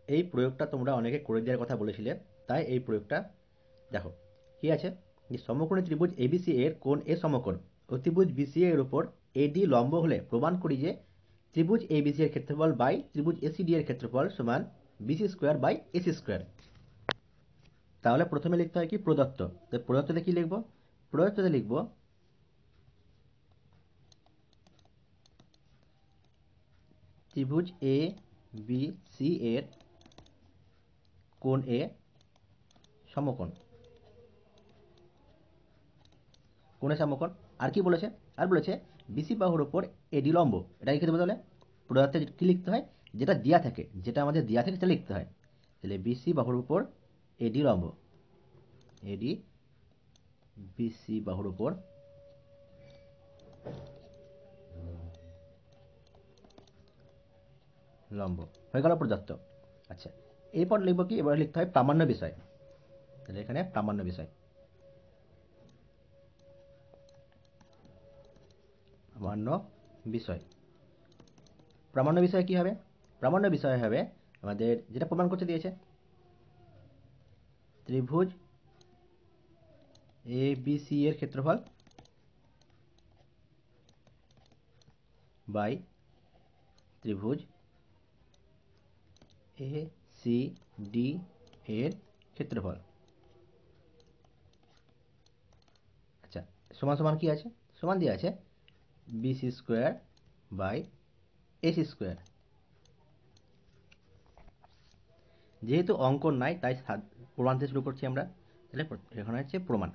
এই প্রয়োগটা তোমরা অনেকে করে দেওয়ার কথা বলেছিলে, তাই এই প্রয়োগটা দেখো কি আছে, যে সমকোণী ত্রিভুজ এবিসি এর কোণ এ সমকোণ ও ত্রিভুজ বিসিএ এর উপর এডি লম্ব হলে প্রমাণ করি যে ত্রিভুজ এবিসি এর ক্ষেত্রফল বাই ত্রিভুজ এসিডি এর ক্ষেত্রফল সমান BC square by AC square. তাহলে প্রথমে লিখতে হয় কি প্রদত্ত, তো প্রদত্ততে কি লিখবো, প্রদত্ততে লিখবো ত্রিভুজ এ বি সি এর কোণ এ সমকোণ, কোণে সমকোণ। আর কি বলেছে, আর বলেছে বিসি বাহুর উপর এডি লম্ব, এটা লিখে দেবো। তাহলে প্রদত্তে কি লিখতে হয়, যেটা দেওয়া থাকে, যেটা আমাদের দেওয়া থাকে সেটা লিখতে হয়। তাহলে বিসি বাহুর উপর এডি লম্ব, এডি বিসি বাহুর উপর লম্ব হয়ে গেল প্রদত্ত। আচ্ছা, এরপর লিখবো কি, এবার লিখতে হয় প্রামাণ্য বিষয়। তাহলে এখানে প্রামাণ্য বিষয়, প্রামাণ্য বিষয়, প্রামাণ্য বিষয় কি হবে, প্রামাণ্য বিষয় হবে আমাদের যেটা প্রমাণ করতে দিয়েছে, ত্রিভুজ এ বি সি এর ক্ষেত্রফল বাই ত্রিভুজ এ সি ডি এর ক্ষেত্রফল। আচ্ছা, সমান সমান কি আছে, সমান দিয়ে আছে BC square by AC square. যেহেতু অঙ্কন নাই তাই প্রমাণ থেকে শুরু করছি আমরা। তাহলে এখানে হচ্ছে প্রমাণ।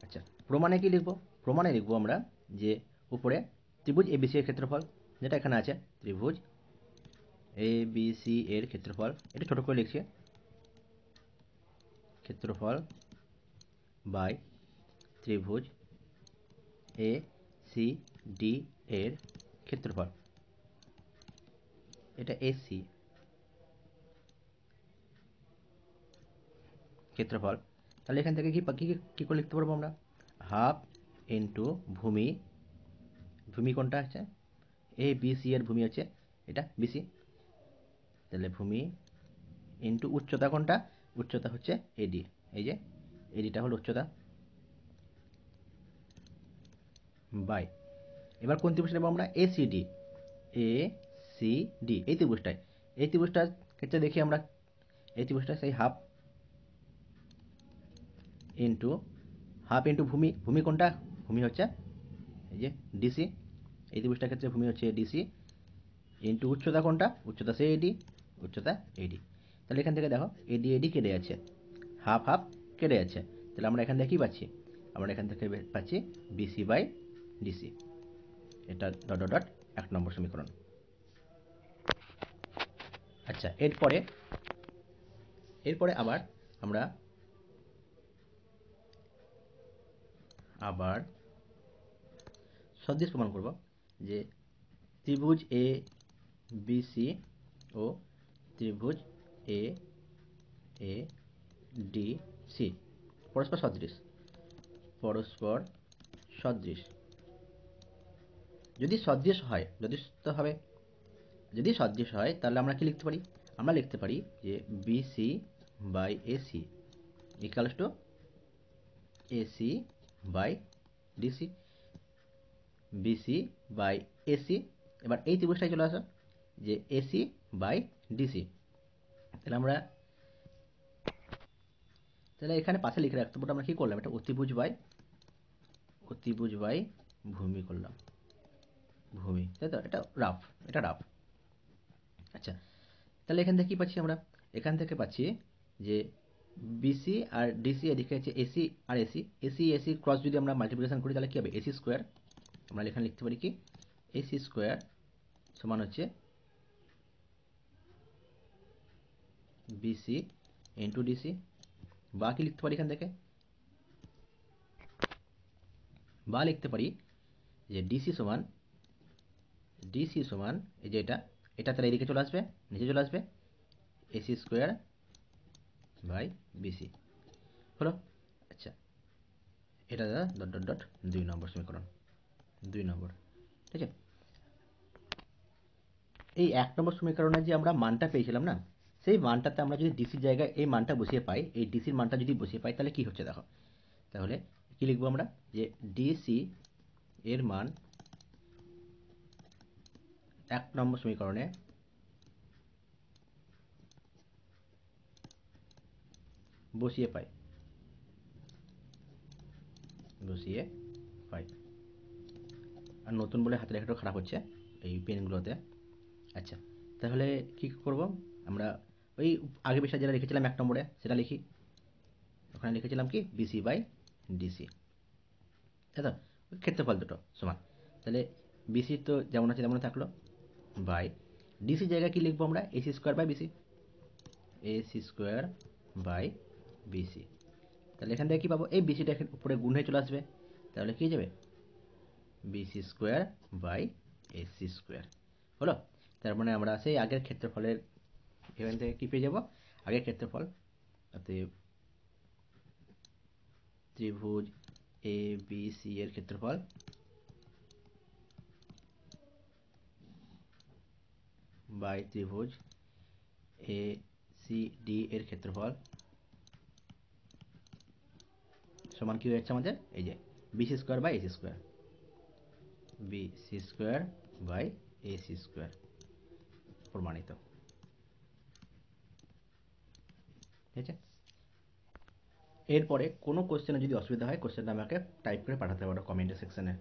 আচ্ছা, প্রমাণে কি লিখবো, প্রমাণে লিখবো আমরা যে উপরে ত্রিভুজ এবিসি এর ক্ষেত্রফল, যেটা এখানে আছে ত্রিভুজ এ বি সি এর ক্ষেত্রফল, এটা ছোট করে লিখছি, ক্ষেত্রফল বাই ত্রিভুজ এ সি ডি এর ক্ষেত্রফল, এটা এসি ক্ষেত্রফল। তাহলে এখান থেকে কি করে লিখতে পারবো আমরা, হাফ ইন্টু ভূমি, ভূমি কোনটা আছে এ বি সি এর ভূমি হচ্ছে এটা বিসি, তাহলে ভূমি ইন্টু উচ্চতা কোনটা, উচ্চতা হচ্ছে এডি, এই যে এডিটা হলো উচ্চতা, বাই এবার কোন ত্রিভুজ নেব আমরা, এসিডি, এ সি ডি, এই ত্রিভুজটায়, এই ত্রিভুজটার ক্ষেত্রে দেখি আমরা, এই ত্রিভুজটা সেই হাফ ইন্টু, হাফ ইন্টু ভূমি, ভূমি কোনটা, ভূমি হচ্ছে এই যে ডিসি, এই ত্রিভুজটার ক্ষেত্রে ভূমি হচ্ছে ডিসি, ইন্টু উচ্চতা কোনটা, উচ্চতা সে এডি, উচ্চতা এডি। তাহলে এখান থেকে দেখো এডি এডি কেটে যাচ্ছে, হাফ হাফ কেটে যাচ্ছে, তাহলে আমরা এখান থেকে কি পাচ্ছি, আমরা এখান থেকে পাচ্ছি বিসি বাই ডিসি। এটা ডট ডট ডট 1 নম্বর সমীকরণ। আচ্ছা, এরপরে এরপরে আবার আমরা আবার সদৃশ প্রমাণ করব যে ত্রিভুজ এ বি সি ও ত্রিভুজ এ এ ডি সি পরস্পর সদৃশ, পরস্পর সদৃশ। যদি সদৃশ হয়, যদি সদৃশ হয় তাহলে আমরা কি লিখতে পারি, আমরা লিখতে পারি যে BC by AC equals to AC by DC, BC by AC. এবার এই ত্রিভুজটাই চলে আসো যে এসি বাই ডিসি, তাহলে আমরা তাহলে এখানে পাশে লিখে রাখতে পারবো আমরা কি করলাম, এটা অতিভুজ বাই ভূমি করলাম, ভূমি, তাই তো, এটা রাফ, এটা রাফ। আচ্ছা, তাহলে এখান থেকে কি পাচ্ছি আমরা, এখান থেকে পাচ্ছি যে বিসি আর ডিসি এদিকে আছে এসি আর এসি, এসি এসি ক্রস যদি আমরা মাল্টিপ্লিকেশন করি তাহলে কি হবে, এসি স্কোয়ার। আমরা এখানে লিখতে পারি কি এসি স্কোয়ার সমান হচ্ছে বিসি ইন্টু ডিসি, বা কি লিখতে পারি এখান থেকে, বা লিখতে পারি যে ডিসি সমান এই যে এটা, এটা তাহলে এদিকে চলে আসবে, নিচে চলে আসবে এসি স্কোয়ার বাই বিসি হলো। আচ্ছা, এটা দাদা ডট ডট ডট 2 নম্বর সমীকরণ, 2 নম্বর, ঠিক আছে। এই 1 নম্বর সমীকরণে যে আমরা মানটা পেয়েছিলাম না, সেই মানটাতে আমরা যদি ডিসির জায়গায় এই মানটা বসিয়ে পাই, এই ডিসির মানটা যদি বসিয়ে পাই, তাহলে কি হচ্ছে দেখো। তাহলে কি লিখবো আমরা, যে ডিসি এর মান 1 নম্বর সমীকরণে বসিয়ে পাই, বসিয়ে পাই। আর নতুন বলে হাতের লেখাটা খারাপ হচ্ছে এই পেনগুলোতে। আচ্ছা, তাহলে কি করব আমরা, ওই আগে বিষয় যেটা লিখেছিলাম 1 নম্বরে সেটা লিখি। ওখানে লিখেছিলাম কি বিসি বাই ডিসি, তাই তো, ওই ক্ষেত্রফল দুটো সমান। তাহলে বিসি তো যেমন আছে তেমন থাকলো, বাই ডিসি জায়গায় কি লিখবো আমরা, AC square by BC, AC square by BC. তাহলে এখান থেকে কি পাবো, এই বিসিটা উপরে গুণ হয়ে চলে আসবে, তাহলে কি হয়ে যাবে BC square by AC square হলো। তার মানে আমরা সেই আগের ক্ষেত্রফলের এখান থেকে কি পেয়ে যাব, আগের ক্ষেত্রফল, অতএব ত্রিভুজ এ বি সি এর ক্ষেত্রফল বাই ত্রিভুজ এ সি ডি এর ক্ষেত্রফল সমান কি হচ্ছে আমাদের, এই যে BC square by AC square, BC square by AC square প্রমাণিত। ঠিক আছে, এরপরে কোনো কোশ্চেনে যদি অসুবিধা হয় কোশ্চেনটা আমাকে টাইপ করে পাঠাতে পারো কমেন্ট সেকশনে।